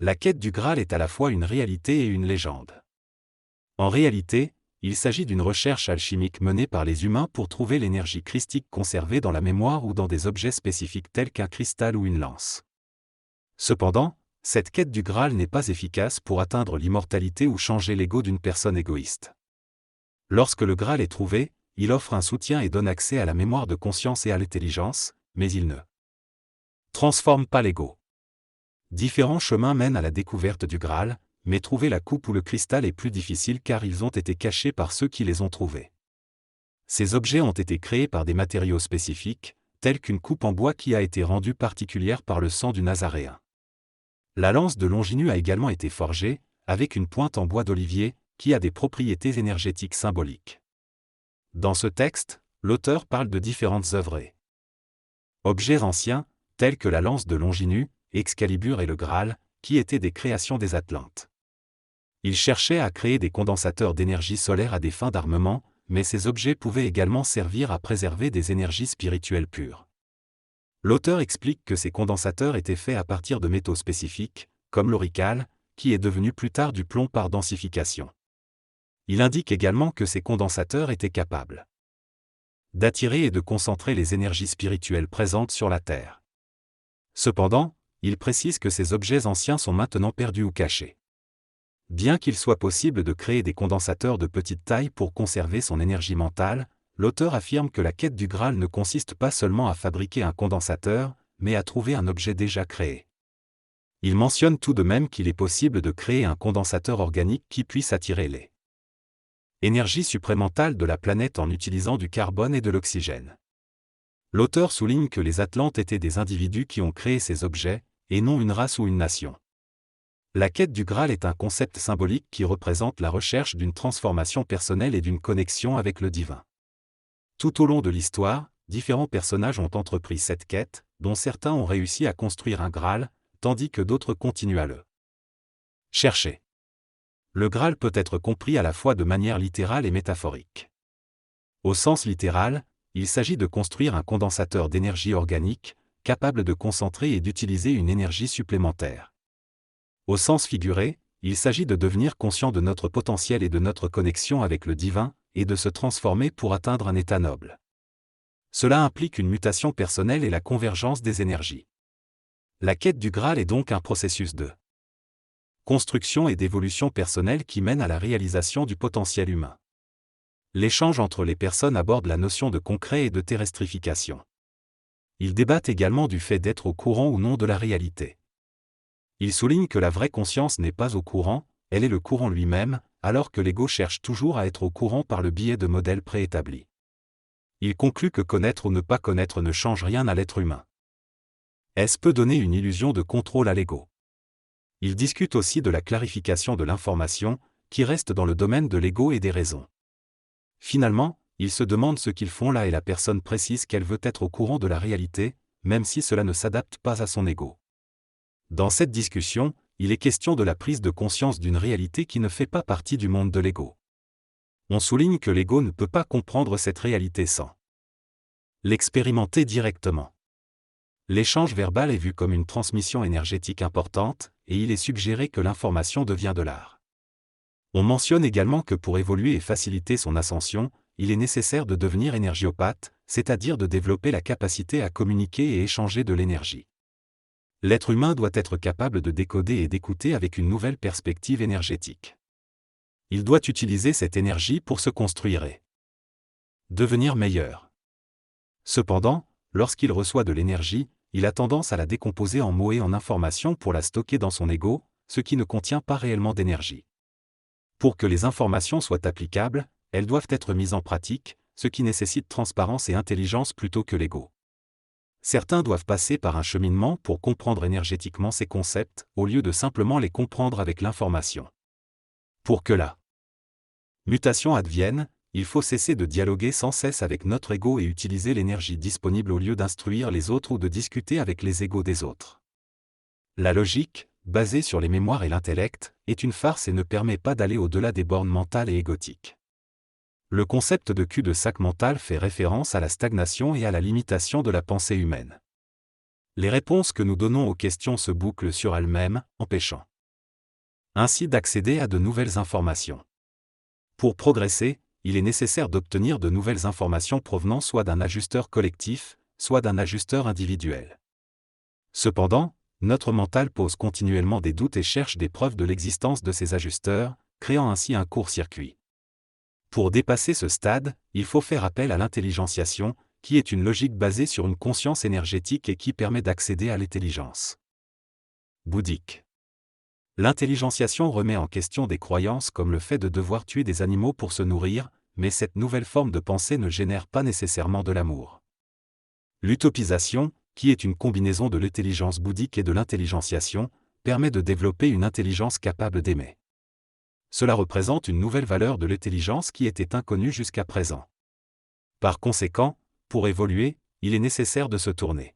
La quête du Graal est à la fois une réalité et une légende. En réalité, il s'agit d'une recherche alchimique menée par les humains pour trouver l'énergie christique conservée dans la mémoire ou dans des objets spécifiques tels qu'un cristal ou une lance. Cependant, cette quête du Graal n'est pas efficace pour atteindre l'immortalité ou changer l'ego d'une personne égoïste. Lorsque le Graal est trouvé, il offre un soutien et donne accès à la mémoire de conscience et à l'intelligence, mais il ne transforme pas l'ego. Différents chemins mènent à la découverte du Graal, mais trouver la coupe ou le cristal est plus difficile car ils ont été cachés par ceux qui les ont trouvés. Ces objets ont été créés par des matériaux spécifiques, tels qu'une coupe en bois qui a été rendue particulière par le sang du Nazaréen. La lance de Longinu a également été forgée, avec une pointe en bois d'olivier, qui a des propriétés énergétiques symboliques. Dans ce texte, l'auteur parle de différentes œuvres et objets anciens, tels que la lance de Longinu, Excalibur et le Graal, qui étaient des créations des Atlantes. Il cherchait à créer des condensateurs d'énergie solaire à des fins d'armement, mais ces objets pouvaient également servir à préserver des énergies spirituelles pures. L'auteur explique que ces condensateurs étaient faits à partir de métaux spécifiques, comme l'auricale, qui est devenu plus tard du plomb par densification. Il indique également que ces condensateurs étaient capables d'attirer et de concentrer les énergies spirituelles présentes sur la Terre. Cependant, il précise que ces objets anciens sont maintenant perdus ou cachés. Bien qu'il soit possible de créer des condensateurs de petite taille pour conserver son énergie mentale, l'auteur affirme que la quête du Graal ne consiste pas seulement à fabriquer un condensateur, mais à trouver un objet déjà créé. Il mentionne tout de même qu'il est possible de créer un condensateur organique qui puisse attirer les énergies supramentales de la planète en utilisant du carbone et de l'oxygène. L'auteur souligne que les Atlantes étaient des individus qui ont créé ces objets, et non une race ou une nation. La quête du Graal est un concept symbolique qui représente la recherche d'une transformation personnelle et d'une connexion avec le divin. Tout au long de l'histoire, différents personnages ont entrepris cette quête, dont certains ont réussi à construire un Graal, tandis que d'autres continuent à le chercher. Le Graal peut être compris à la fois de manière littérale et métaphorique. Au sens littéral, il s'agit de construire un condensateur d'énergie organique, capable de concentrer et d'utiliser une énergie supplémentaire. Au sens figuré, il s'agit de devenir conscient de notre potentiel et de notre connexion avec le divin, et de se transformer pour atteindre un état noble. Cela implique une mutation personnelle et la convergence des énergies. La quête du Graal est donc un processus de construction et d'évolution personnelle qui mène à la réalisation du potentiel humain. L'échange entre les personnes aborde la notion de concret et de terrestrification. Ils débattent également du fait d'être au courant ou non de la réalité. Ils soulignent que la vraie conscience n'est pas au courant, elle est le courant lui-même, alors que l'ego cherche toujours à être au courant par le biais de modèles préétablis. Il conclut que connaître ou ne pas connaître ne change rien à l'être humain. Est-ce peut donner une illusion de contrôle à l'ego? Il discute aussi de la clarification de l'information, qui reste dans le domaine de l'ego et des raisons. Finalement, il se demande ce qu'ils font là et la personne précise qu'elle veut être au courant de la réalité, même si cela ne s'adapte pas à son ego. Dans cette discussion, il est question de la prise de conscience d'une réalité qui ne fait pas partie du monde de l'ego. On souligne que l'ego ne peut pas comprendre cette réalité sans l'expérimenter directement. L'échange verbal est vu comme une transmission énergétique importante, et il est suggéré que l'information devient de l'art. On mentionne également que pour évoluer et faciliter son ascension, il est nécessaire de devenir énergiopathe, c'est-à-dire de développer la capacité à communiquer et échanger de l'énergie. L'être humain doit être capable de décoder et d'écouter avec une nouvelle perspective énergétique. Il doit utiliser cette énergie pour se construire et devenir meilleur. Cependant, lorsqu'il reçoit de l'énergie, il a tendance à la décomposer en mots et en informations pour la stocker dans son ego, ce qui ne contient pas réellement d'énergie. Pour que les informations soient applicables, elles doivent être mises en pratique, ce qui nécessite transparence et intelligence plutôt que l'ego. Certains doivent passer par un cheminement pour comprendre énergétiquement ces concepts, au lieu de simplement les comprendre avec l'information. Pour que la mutation advienne, il faut cesser de dialoguer sans cesse avec notre ego et utiliser l'énergie disponible au lieu d'instruire les autres ou de discuter avec les égos des autres. La logique, basée sur les mémoires et l'intellect, est une farce et ne permet pas d'aller au-delà des bornes mentales et égotiques. Le concept de cul-de-sac mental fait référence à la stagnation et à la limitation de la pensée humaine. Les réponses que nous donnons aux questions se bouclent sur elles-mêmes, empêchant ainsi d'accéder à de nouvelles informations. Pour progresser, il est nécessaire d'obtenir de nouvelles informations provenant soit d'un ajusteur collectif, soit d'un ajusteur individuel. Cependant, notre mental pose continuellement des doutes et cherche des preuves de l'existence de ces ajusteurs, créant ainsi un court-circuit. Pour dépasser ce stade, il faut faire appel à l'intelligentiation, qui est une logique basée sur une conscience énergétique et qui permet d'accéder à l'intelligence bouddhique. L'intelligentiation remet en question des croyances comme le fait de devoir tuer des animaux pour se nourrir, mais cette nouvelle forme de pensée ne génère pas nécessairement de l'amour. L'utopisation, qui est une combinaison de l'intelligence bouddhique et de l'intelligentiation, permet de développer une intelligence capable d'aimer. Cela représente une nouvelle valeur de l'intelligence qui était inconnue jusqu'à présent. Par conséquent, pour évoluer, il est nécessaire de se tourner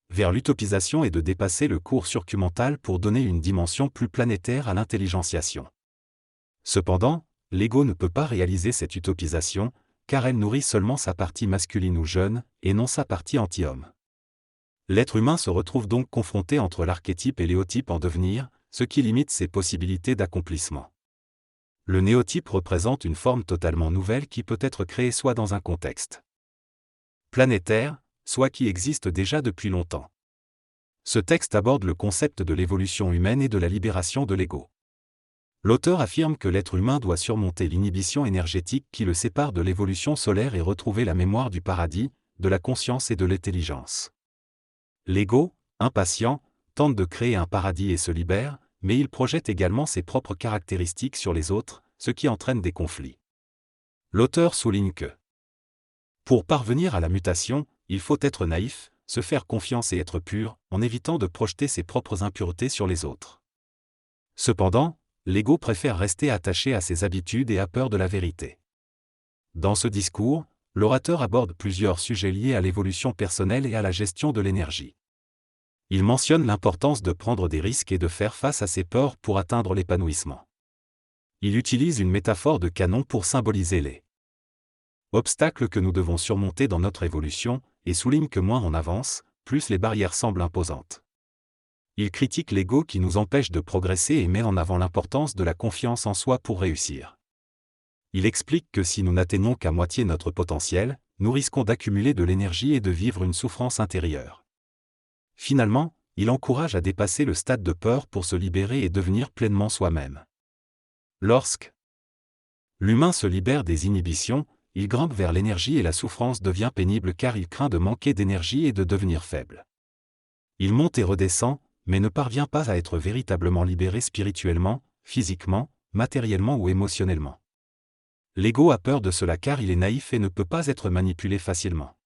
vers l'utopisation et de dépasser le court circuit mental pour donner une dimension plus planétaire à l'intelligentiation. Cependant, l'ego ne peut pas réaliser cette utopisation, car elle nourrit seulement sa partie masculine ou jeune, et non sa partie anti-homme. L'être humain se retrouve donc confronté entre l'archétype et l'éotype en devenir, ce qui limite ses possibilités d'accomplissement. Le néotype représente une forme totalement nouvelle qui peut être créée soit dans un contexte planétaire, soit qui existe déjà depuis longtemps. Ce texte aborde le concept de l'évolution humaine et de la libération de l'ego. L'auteur affirme que l'être humain doit surmonter l'inhibition énergétique qui le sépare de l'évolution solaire et retrouver la mémoire du paradis, de la conscience et de l'intelligence. L'ego, impatient, tente de créer un paradis et se libère, mais il projette également ses propres caractéristiques sur les autres, ce qui entraîne des conflits. L'auteur souligne que, pour parvenir à la mutation, il faut être naïf, se faire confiance et être pur, en évitant de projeter ses propres impuretés sur les autres. Cependant, l'ego préfère rester attaché à ses habitudes et a peur de la vérité. Dans ce discours, l'orateur aborde plusieurs sujets liés à l'évolution personnelle et à la gestion de l'énergie. Il mentionne l'importance de prendre des risques et de faire face à ses peurs pour atteindre l'épanouissement. Il utilise une métaphore de canon pour symboliser les obstacles que nous devons surmonter dans notre évolution, et souligne que moins on avance, plus les barrières semblent imposantes. Il critique l'ego qui nous empêche de progresser et met en avant l'importance de la confiance en soi pour réussir. Il explique que si nous n'atteignons qu'à moitié notre potentiel, nous risquons d'accumuler de l'énergie et de vivre une souffrance intérieure. Finalement, il encourage à dépasser le stade de peur pour se libérer et devenir pleinement soi-même. Lorsque l'humain se libère des inhibitions, il grimpe vers l'énergie et la souffrance devient pénible car il craint de manquer d'énergie et de devenir faible. Il monte et redescend, mais ne parvient pas à être véritablement libéré spirituellement, physiquement, matériellement ou émotionnellement. L'ego a peur de cela car il est naïf et ne peut pas être manipulé facilement.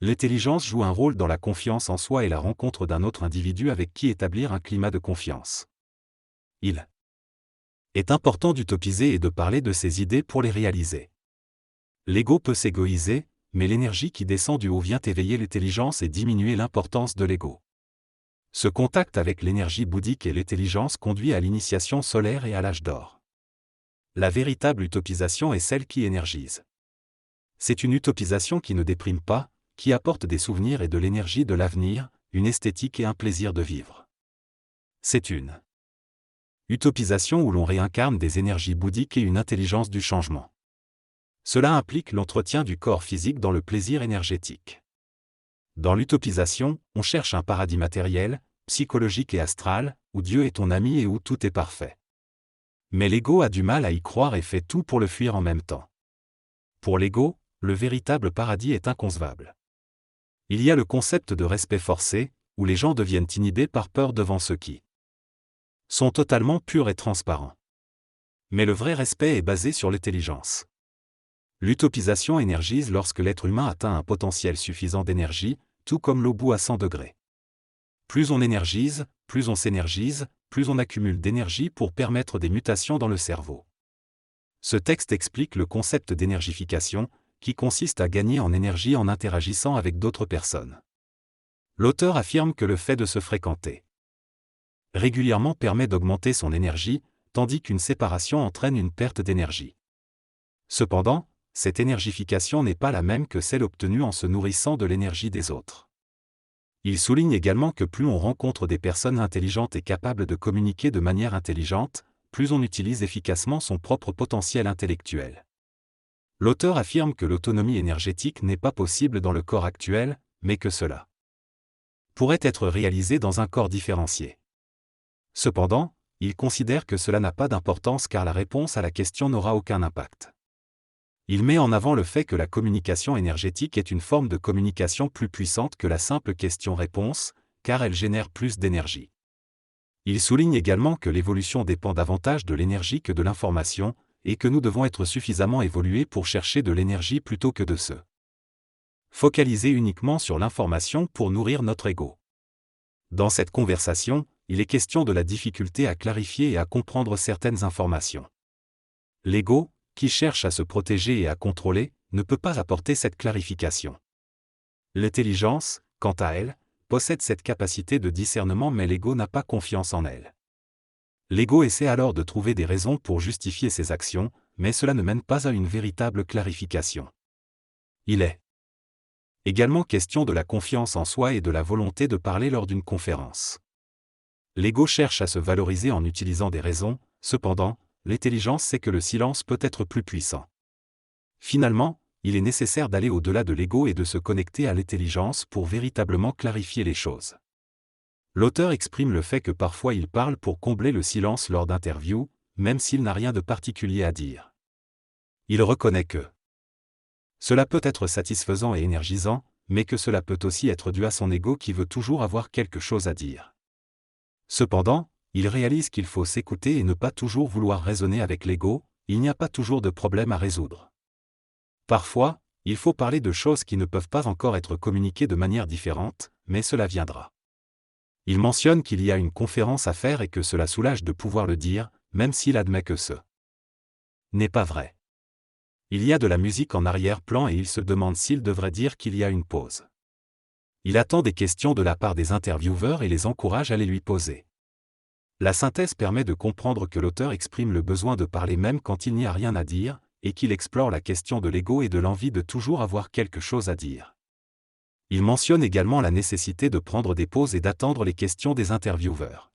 L'intelligence joue un rôle dans la confiance en soi et la rencontre d'un autre individu avec qui établir un climat de confiance. Il est important d'utopiser et de parler de ses idées pour les réaliser. L'ego peut s'égoïser, mais l'énergie qui descend du haut vient éveiller l'intelligence et diminuer l'importance de l'ego. Ce contact avec l'énergie bouddhique et l'intelligence conduit à l'initiation solaire et à l'âge d'or. La véritable utopisation est celle qui énergise. C'est une utopisation qui ne déprime pas, qui apporte des souvenirs et de l'énergie de l'avenir, une esthétique et un plaisir de vivre. C'est une utopisation où l'on réincarne des énergies bouddhiques et une intelligence du changement. Cela implique l'entretien du corps physique dans le plaisir énergétique. Dans l'utopisation, on cherche un paradis matériel, psychologique et astral, où Dieu est ton ami et où tout est parfait. Mais l'ego a du mal à y croire et fait tout pour le fuir en même temps. Pour l'ego, le véritable paradis est inconcevable. Il y a le concept de respect forcé, où les gens deviennent inhibés par peur devant ceux qui sont totalement purs et transparents. Mais le vrai respect est basé sur l'intelligence. L'utopisation énergise lorsque l'être humain atteint un potentiel suffisant d'énergie, tout comme l'eau bout à 100 degrés. Plus on énergise, plus on s'énergise, plus on accumule d'énergie pour permettre des mutations dans le cerveau. Ce texte explique le concept d'énergification, qui consiste à gagner en énergie en interagissant avec d'autres personnes. L'auteur affirme que le fait de se fréquenter régulièrement permet d'augmenter son énergie, tandis qu'une séparation entraîne une perte d'énergie. Cependant, cette énergification n'est pas la même que celle obtenue en se nourrissant de l'énergie des autres. Il souligne également que plus on rencontre des personnes intelligentes et capables de communiquer de manière intelligente, plus on utilise efficacement son propre potentiel intellectuel. L'auteur affirme que l'autonomie énergétique n'est pas possible dans le corps actuel, mais que cela pourrait être réalisé dans un corps différencié. Cependant, il considère que cela n'a pas d'importance car la réponse à la question n'aura aucun impact. Il met en avant le fait que la communication énergétique est une forme de communication plus puissante que la simple question-réponse, car elle génère plus d'énergie. Il souligne également que l'évolution dépend davantage de l'énergie que de l'information, et que nous devons être suffisamment évolués pour chercher de l'énergie plutôt que de se focaliser uniquement sur l'information pour nourrir notre ego. Dans cette conversation, il est question de la difficulté à clarifier et à comprendre certaines informations. L'ego, qui cherche à se protéger et à contrôler, ne peut pas apporter cette clarification. L'intelligence, quant à elle, possède cette capacité de discernement mais l'ego n'a pas confiance en elle. L'ego essaie alors de trouver des raisons pour justifier ses actions, mais cela ne mène pas à une véritable clarification. Il est également question de la confiance en soi et de la volonté de parler lors d'une conférence. L'ego cherche à se valoriser en utilisant des raisons, cependant, l'intelligence sait que le silence peut être plus puissant. Finalement, il est nécessaire d'aller au-delà de l'ego et de se connecter à l'intelligence pour véritablement clarifier les choses. L'auteur exprime le fait que parfois il parle pour combler le silence lors d'interviews, même s'il n'a rien de particulier à dire. Il reconnaît que cela peut être satisfaisant et énergisant, mais que cela peut aussi être dû à son ego qui veut toujours avoir quelque chose à dire. Cependant, il réalise qu'il faut s'écouter et ne pas toujours vouloir raisonner avec l'ego, il n'y a pas toujours de problème à résoudre. Parfois, il faut parler de choses qui ne peuvent pas encore être communiquées de manière différente, mais cela viendra. Il mentionne qu'il y a une conférence à faire et que cela soulage de pouvoir le dire, même s'il admet que ce n'est pas vrai. Il y a de la musique en arrière-plan et il se demande s'il devrait dire qu'il y a une pause. Il attend des questions de la part des intervieweurs et les encourage à les lui poser. La synthèse permet de comprendre que l'auteur exprime le besoin de parler même quand il n'y a rien à dire, et qu'il explore la question de l'ego et de l'envie de toujours avoir quelque chose à dire. Il mentionne également la nécessité de prendre des pauses et d'attendre les questions des intervieweurs.